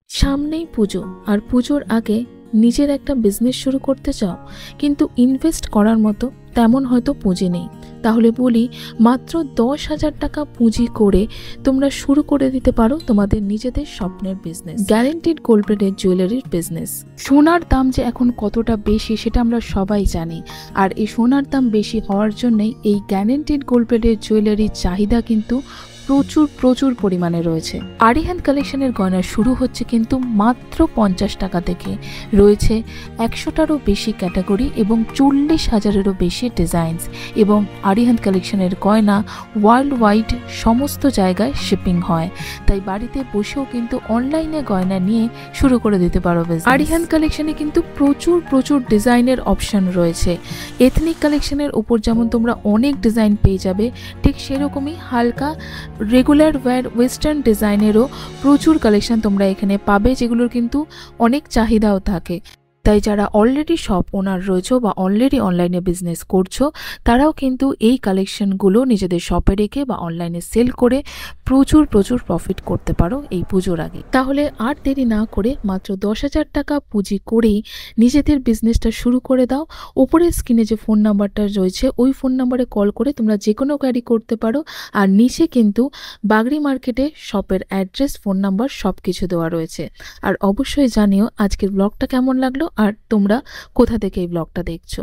সামনেই পুজো, আর পুজোর আগে নিজের একটা বিজনেস শুরু করতে চাও, কিন্তু ইনভেস্ট করার মতো তেমন হয়তো পুঁজি নেই। তাহলে বলি, মাত্র 10,000 টাকা পুঁজি করে তোমরা শুরু করে দিতে পারো তোমাদের নিজেদের স্বপ্নের বিজনেস, গ্যারেন্টিড গোল্ড প্লেটেড জুয়েলারির বিজনেস। সোনার দাম যে এখন কতটা বেশি সেটা আমরা সবাই জানি, আর এই সোনার দাম বেশি হওয়ার জন্যই এই গ্যারেন্টিড গোল্ড প্লেটেড জুয়েলারির চাহিদা কিন্তু প্রচুর প্রচুর পরিমাণে রয়েছে। আরিহান্দ কালেকশনের গয়না শুরু হচ্ছে কিন্তু মাত্র 50 টাকা থেকে। রয়েছে 100টারও বেশি ক্যাটাগরি এবং 40,000-এরও বেশি ডিজাইনস, এবং আরিহান্দ কালেকশনের গয়না ওয়ার্ল্ড ওয়াইড সমস্ত জায়গায় শিপিং হয়। তাই বাড়িতে বসেও কিন্তু অনলাইনে গয়না নিয়ে শুরু করে দিতে পারো বিজনেস। আরিহান্দ কালেকশনে কিন্তু প্রচুর প্রচুর ডিজাইনের অপশন রয়েছে। এথনিক কালেকশনের উপর যেমন তোমরা অনেক ডিজাইন পেয়ে যাবে, ঠিক সেরকমই হালকা রেগুলার ওয়্যার ওয়েস্টার্ন ডিজাইনেরও প্রচুর কালেকশন তোমরা এখানে পাবে, যেগুলোর কিন্তু অনেক চাহিদাও থাকে। তাই যারা অলরেডি শপ ওনার রয়েছে বা অলরেডি অনলাইনে বিজনেস করছো, তারাও কিন্তু এই কালেকশনগুলো নিজেদের শপে রেখে বা অনলাইনে সেল করে প্রচুর প্রচুর প্রফিট করতে পারো এই পুজোর আগে। তাহলে আর দেরি না করে মাত্র 10,000 টাকা পুঁজি করেই নিজেদের বিজনেসটা শুরু করে দাও। ওপরের স্ক্রিনে যে ফোন নাম্বারটা রয়েছে ওই ফোন নাম্বারে কল করে তোমরা যে কোনো কোয়ারি করতে পারো, আর নিচে কিন্তু বাগড়ি মার্কেটে শপের অ্যাড্রেস, ফোন নাম্বার সব কিছু দেওয়া রয়েছে। আর অবশ্যই জানিও আজকের ব্লগটা কেমন লাগলো আর তোমরা কোথা থেকে এই ব্লগটা দেখছো।